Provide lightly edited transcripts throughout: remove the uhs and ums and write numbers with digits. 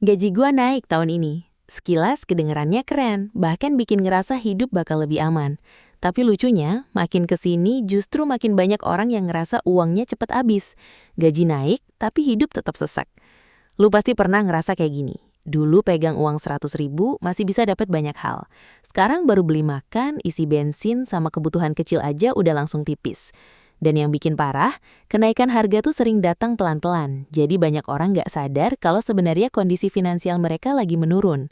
Gaji gua naik tahun ini. Sekilas kedengarannya keren, bahkan bikin ngerasa hidup bakal lebih aman. Tapi lucunya, makin kesini justru makin banyak orang yang ngerasa uangnya cepet habis. Gaji naik, tapi hidup tetap sesak. Lu pasti pernah ngerasa kayak gini. Dulu pegang uang 100.000 masih bisa dapat banyak hal. Sekarang baru beli makan, isi bensin, sama kebutuhan kecil aja udah langsung tipis. Dan yang bikin parah, kenaikan harga tuh sering datang pelan-pelan. Jadi banyak orang nggak sadar kalau sebenarnya kondisi finansial mereka lagi menurun.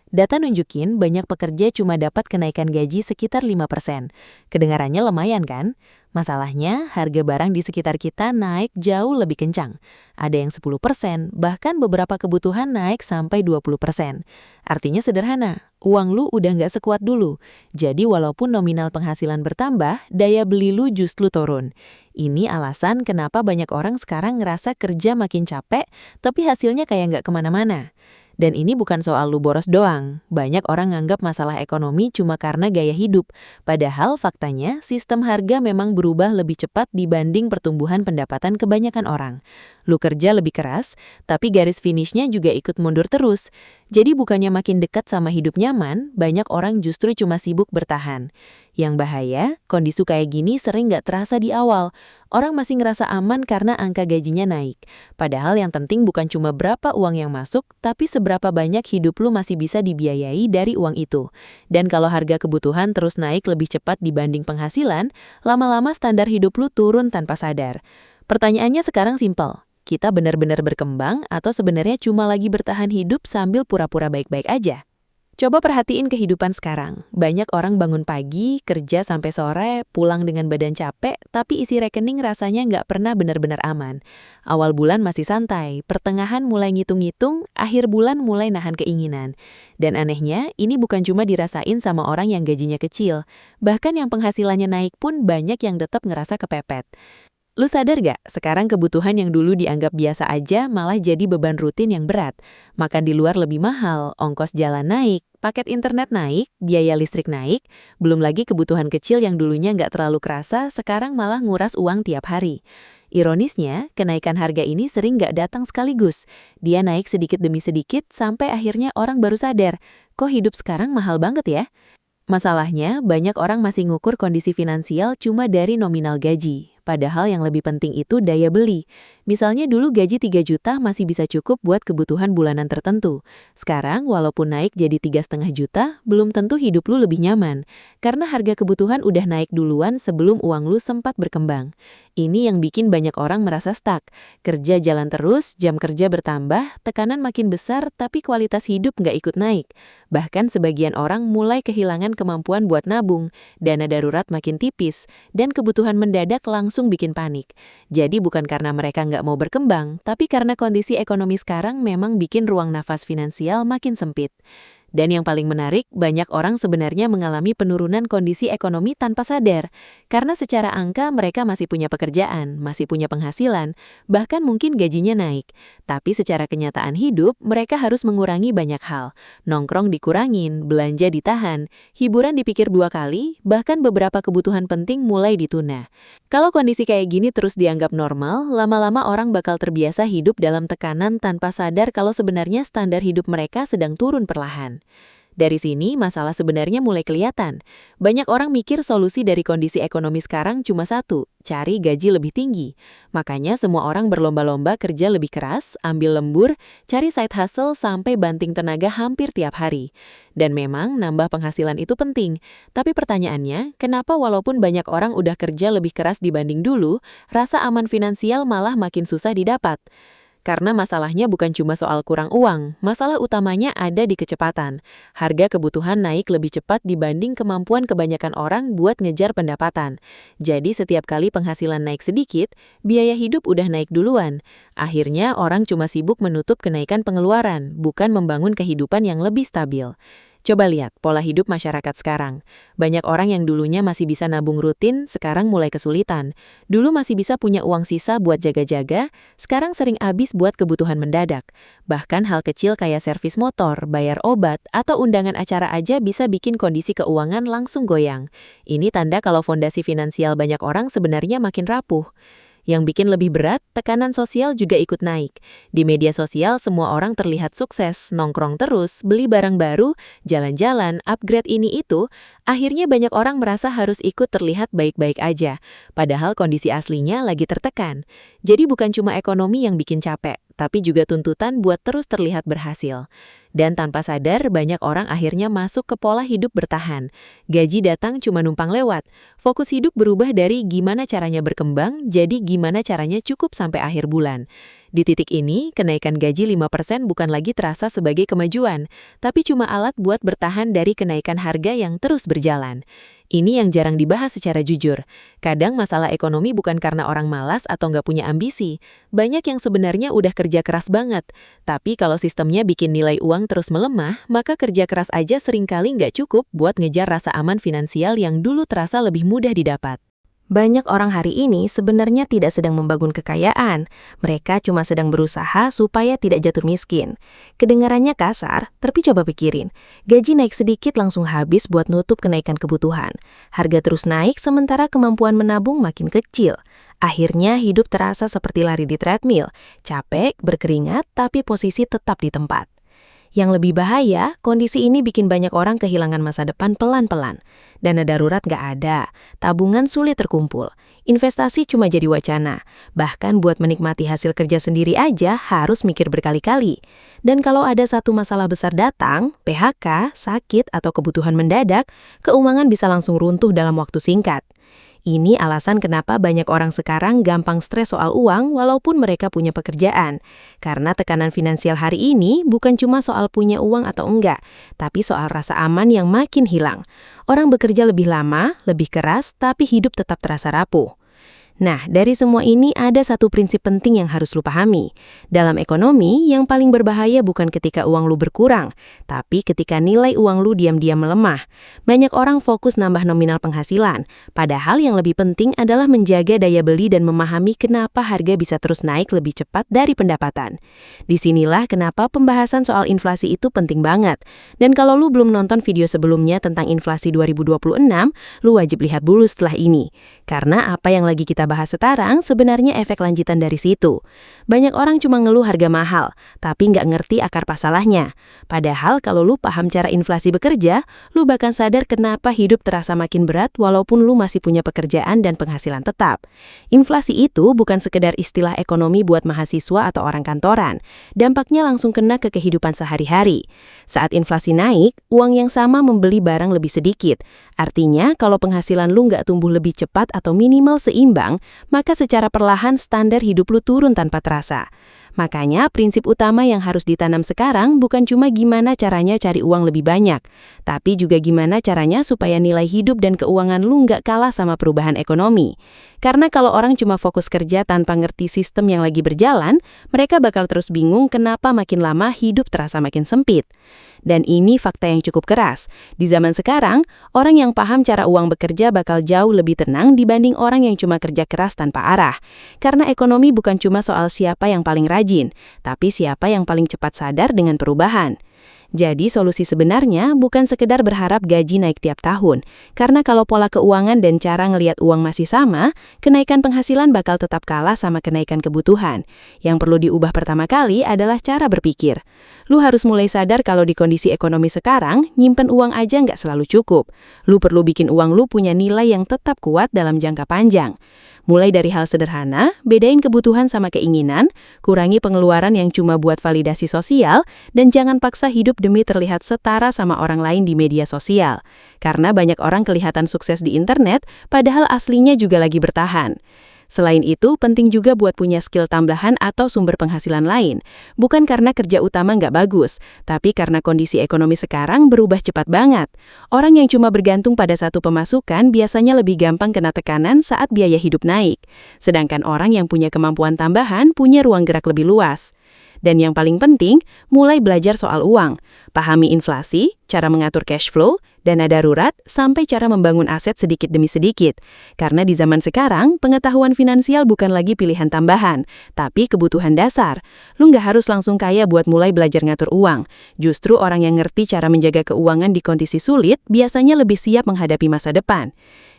Data nunjukin banyak pekerja cuma dapat kenaikan gaji sekitar 5%. Kedengarannya lumayan kan? Masalahnya, harga barang di sekitar kita naik jauh lebih kencang. Ada yang 10%, bahkan beberapa kebutuhan naik sampai 20%. Artinya sederhana, uang lu udah nggak sekuat dulu. Jadi walaupun nominal penghasilan bertambah, daya beli lu justru turun. Ini alasan kenapa banyak orang sekarang ngerasa kerja makin capek, tapi hasilnya kayak nggak kemana-mana. Dan ini bukan soal lu boros doang. Banyak orang nganggap masalah ekonomi cuma karena gaya hidup. Padahal faktanya sistem harga memang berubah lebih cepat dibanding pertumbuhan pendapatan kebanyakan orang. Lu kerja lebih keras, tapi garis finishnya juga ikut mundur terus. Jadi bukannya makin dekat sama hidup nyaman, banyak orang justru cuma sibuk bertahan. Yang bahaya, kondisi kayak gini sering nggak terasa di awal. Orang masih ngerasa aman karena angka gajinya naik. Padahal yang penting bukan cuma berapa uang yang masuk, tapi seberapa banyak hidup lu masih bisa dibiayai dari uang itu. Dan kalau harga kebutuhan terus naik lebih cepat dibanding penghasilan, lama-lama standar hidup lu turun tanpa sadar. Pertanyaannya sekarang simpel. Kita benar-benar berkembang atau sebenarnya cuma lagi bertahan hidup sambil pura-pura baik-baik aja? Coba perhatiin kehidupan sekarang. Banyak orang bangun pagi, kerja sampai sore, pulang dengan badan capek, tapi isi rekening rasanya nggak pernah benar-benar aman. Awal bulan masih santai, pertengahan mulai ngitung-ngitung, akhir bulan mulai nahan keinginan. Dan anehnya, ini bukan cuma dirasain sama orang yang gajinya kecil. Bahkan yang penghasilannya naik pun banyak yang tetap ngerasa kepepet. Lu sadar gak, sekarang kebutuhan yang dulu dianggap biasa aja malah jadi beban rutin yang berat. Makan di luar lebih mahal, ongkos jalan naik, paket internet naik, biaya listrik naik, belum lagi kebutuhan kecil yang dulunya nggak terlalu kerasa, sekarang malah nguras uang tiap hari. Ironisnya, kenaikan harga ini sering nggak datang sekaligus. Dia naik sedikit demi sedikit sampai akhirnya orang baru sadar, kok hidup sekarang mahal banget ya? Masalahnya, banyak orang masih ngukur kondisi finansial cuma dari nominal gaji. Padahal yang lebih penting itu daya beli. Misalnya dulu gaji 3 juta masih bisa cukup buat kebutuhan bulanan tertentu. Sekarang walaupun naik jadi 3,5 juta, belum tentu hidup lu lebih nyaman. Karena harga kebutuhan udah naik duluan sebelum uang lu sempat berkembang. Ini yang bikin banyak orang merasa stuck. Kerja jalan terus, jam kerja bertambah, tekanan makin besar tapi kualitas hidup nggak ikut naik. Bahkan sebagian orang mulai kehilangan kemampuan buat nabung, dana darurat makin tipis, dan kebutuhan mendadak langsung bikin panik. Jadi bukan karena mereka nggak mau berkembang, tapi karena kondisi ekonomi sekarang memang bikin ruang nafas finansial makin sempit. Dan yang paling menarik, banyak orang sebenarnya mengalami penurunan kondisi ekonomi tanpa sadar. Karena secara angka mereka masih punya pekerjaan, masih punya penghasilan, bahkan mungkin gajinya naik. Tapi secara kenyataan hidup, mereka harus mengurangi banyak hal. Nongkrong dikurangin, belanja ditahan, hiburan dipikir 2 kali, bahkan beberapa kebutuhan penting mulai ditunda. Kalau kondisi kayak gini terus dianggap normal, lama-lama orang bakal terbiasa hidup dalam tekanan tanpa sadar kalau sebenarnya standar hidup mereka sedang turun perlahan. Dari sini, masalah sebenarnya mulai kelihatan. Banyak orang mikir solusi dari kondisi ekonomi sekarang cuma satu, cari gaji lebih tinggi. Makanya semua orang berlomba-lomba kerja lebih keras, ambil lembur, cari side hustle sampai banting tenaga hampir tiap hari. Dan memang nambah penghasilan itu penting. Tapi pertanyaannya, kenapa walaupun banyak orang udah kerja lebih keras dibanding dulu, rasa aman finansial malah makin susah didapat? Karena masalahnya bukan cuma soal kurang uang, masalah utamanya ada di kecepatan. Harga kebutuhan naik lebih cepat dibanding kemampuan kebanyakan orang buat ngejar pendapatan. Jadi setiap kali penghasilan naik sedikit, biaya hidup udah naik duluan. Akhirnya orang cuma sibuk menutup kenaikan pengeluaran, bukan membangun kehidupan yang lebih stabil. Coba lihat pola hidup masyarakat sekarang. Banyak orang yang dulunya masih bisa nabung rutin, sekarang mulai kesulitan. Dulu masih bisa punya uang sisa buat jaga-jaga, sekarang sering habis buat kebutuhan mendadak. Bahkan hal kecil kayak servis motor, bayar obat, atau undangan acara aja bisa bikin kondisi keuangan langsung goyang. Ini tanda kalau fondasi finansial banyak orang sebenarnya makin rapuh. Yang bikin lebih berat, tekanan sosial juga ikut naik. Di media sosial, semua orang terlihat sukses, nongkrong terus, beli barang baru, jalan-jalan, upgrade ini itu. Akhirnya banyak orang merasa harus ikut terlihat baik-baik aja, padahal kondisi aslinya lagi tertekan. Jadi bukan cuma ekonomi yang bikin capek, tapi juga tuntutan buat terus terlihat berhasil. Dan tanpa sadar, banyak orang akhirnya masuk ke pola hidup bertahan. Gaji datang cuma numpang lewat. Fokus hidup berubah dari gimana caranya berkembang, jadi gimana caranya cukup sampai akhir bulan. Di titik ini, kenaikan gaji 5% bukan lagi terasa sebagai kemajuan, tapi cuma alat buat bertahan dari kenaikan harga yang terus berjalan. Ini yang jarang dibahas secara jujur. Kadang masalah ekonomi bukan karena orang malas atau nggak punya ambisi. Banyak yang sebenarnya udah kerja keras banget. Tapi kalau sistemnya bikin nilai uang terus melemah, maka kerja keras aja seringkali nggak cukup buat ngejar rasa aman finansial yang dulu terasa lebih mudah didapat. Banyak orang hari ini sebenarnya tidak sedang membangun kekayaan. Mereka cuma sedang berusaha supaya tidak jatuh miskin. Kedengarannya kasar, tapi coba pikirin. Gaji naik sedikit langsung habis buat nutup kenaikan kebutuhan. Harga terus naik sementara kemampuan menabung makin kecil. Akhirnya hidup terasa seperti lari di treadmill. Capek, berkeringat, tapi posisi tetap di tempat. Yang lebih bahaya, kondisi ini bikin banyak orang kehilangan masa depan pelan-pelan. Dana darurat nggak ada, tabungan sulit terkumpul, investasi cuma jadi wacana. Bahkan buat menikmati hasil kerja sendiri aja harus mikir berkali-kali. Dan kalau ada satu masalah besar datang, PHK, sakit, atau kebutuhan mendadak, keuangan bisa langsung runtuh dalam waktu singkat. Ini alasan kenapa banyak orang sekarang gampang stres soal uang walaupun mereka punya pekerjaan. Karena tekanan finansial hari ini bukan cuma soal punya uang atau enggak, tapi soal rasa aman yang makin hilang. Orang bekerja lebih lama, lebih keras, tapi hidup tetap terasa rapuh. Nah, dari semua ini ada satu prinsip penting yang harus lu pahami. Dalam ekonomi, yang paling berbahaya bukan ketika uang lu berkurang, tapi ketika nilai uang lu diam-diam melemah. Banyak orang fokus nambah nominal penghasilan, padahal yang lebih penting adalah menjaga daya beli dan memahami kenapa harga bisa terus naik lebih cepat dari pendapatan. Disinilah kenapa pembahasan soal inflasi itu penting banget. Dan kalau lu belum nonton video sebelumnya tentang inflasi 2026, lu wajib lihat dulu setelah ini. Karena apa yang lagi kita bahas sekarang sebenarnya efek lanjutan dari situ. Banyak orang cuma ngeluh harga mahal, tapi nggak ngerti akar masalahnya. Padahal kalau lu paham cara inflasi bekerja, lu bahkan sadar kenapa hidup terasa makin berat walaupun lu masih punya pekerjaan dan penghasilan tetap. Inflasi itu bukan sekedar istilah ekonomi buat mahasiswa atau orang kantoran. Dampaknya langsung kena ke kehidupan sehari-hari. Saat inflasi naik, uang yang sama membeli barang lebih sedikit. Artinya, kalau penghasilan lu nggak tumbuh lebih cepat atau minimal seimbang, maka secara perlahan standar hidup lu turun tanpa terasa. Makanya prinsip utama yang harus ditanam sekarang bukan cuma gimana caranya cari uang lebih banyak, tapi juga gimana caranya supaya nilai hidup dan keuangan lu nggak kalah sama perubahan ekonomi. Karena kalau orang cuma fokus kerja tanpa ngerti sistem yang lagi berjalan, mereka bakal terus bingung kenapa makin lama hidup terasa makin sempit. Dan ini fakta yang cukup keras. Di zaman sekarang, orang yang paham cara uang bekerja bakal jauh lebih tenang dibanding orang yang cuma kerja keras tanpa arah. Karena ekonomi bukan cuma soal siapa yang paling rajin, tapi siapa yang paling cepat sadar dengan perubahan. Jadi solusi sebenarnya bukan sekedar berharap gaji naik tiap tahun, karena kalau pola keuangan dan cara ngelihat uang masih sama, kenaikan penghasilan bakal tetap kalah sama kenaikan kebutuhan. Yang perlu diubah pertama kali adalah cara berpikir. Lu harus mulai sadar kalau di kondisi ekonomi sekarang, nyimpen uang aja nggak selalu cukup. Lu perlu bikin uang lu punya nilai yang tetap kuat dalam jangka panjang. Mulai dari hal sederhana, bedain kebutuhan sama keinginan, kurangi pengeluaran yang cuma buat validasi sosial, dan jangan paksa hidup demi terlihat setara sama orang lain di media sosial. Karena banyak orang kelihatan sukses di internet, padahal aslinya juga lagi bertahan. Selain itu, penting juga buat punya skill tambahan atau sumber penghasilan lain. Bukan karena kerja utama nggak bagus, tapi karena kondisi ekonomi sekarang berubah cepat banget. Orang yang cuma bergantung pada satu pemasukan biasanya lebih gampang kena tekanan saat biaya hidup naik. Sedangkan orang yang punya kemampuan tambahan punya ruang gerak lebih luas. Dan yang paling penting, mulai belajar soal uang. Pahami inflasi, cara mengatur cash flow, dana darurat, sampai cara membangun aset sedikit demi sedikit. Karena di zaman sekarang, pengetahuan finansial bukan lagi pilihan tambahan, tapi kebutuhan dasar. Lu nggak harus langsung kaya buat mulai belajar ngatur uang. Justru orang yang ngerti cara menjaga keuangan di kondisi sulit biasanya lebih siap menghadapi masa depan.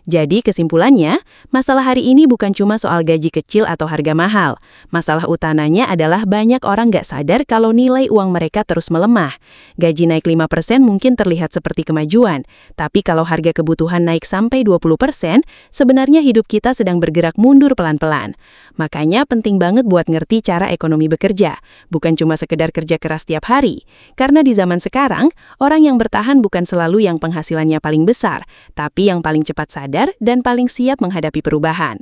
Jadi kesimpulannya, masalah hari ini bukan cuma soal gaji kecil atau harga mahal. Masalah utamanya adalah banyak orang nggak sadar kalau nilai uang mereka terus melemah. Gaji naik 5% mungkin terlihat seperti kemajuan, tapi kalau harga kebutuhan naik sampai 20%, sebenarnya hidup kita sedang bergerak mundur pelan-pelan. Makanya penting banget buat ngerti cara ekonomi bekerja, bukan cuma sekedar kerja keras tiap hari. Karena di zaman sekarang, orang yang bertahan bukan selalu yang penghasilannya paling besar, tapi yang paling cepat sadar dan paling siap menghadapi perubahan.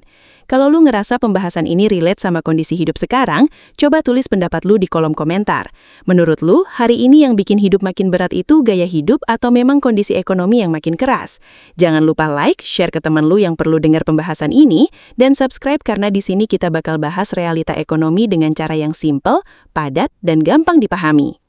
Kalau lu ngerasa pembahasan ini relate sama kondisi hidup sekarang, coba tulis pendapat lu di kolom komentar. Menurut lu, hari ini yang bikin hidup makin berat itu gaya hidup atau memang kondisi ekonomi yang makin keras? Jangan lupa like, share ke teman lu yang perlu dengar pembahasan ini, dan subscribe karena di sini kita bakal bahas realita ekonomi dengan cara yang simple, padat, dan gampang dipahami.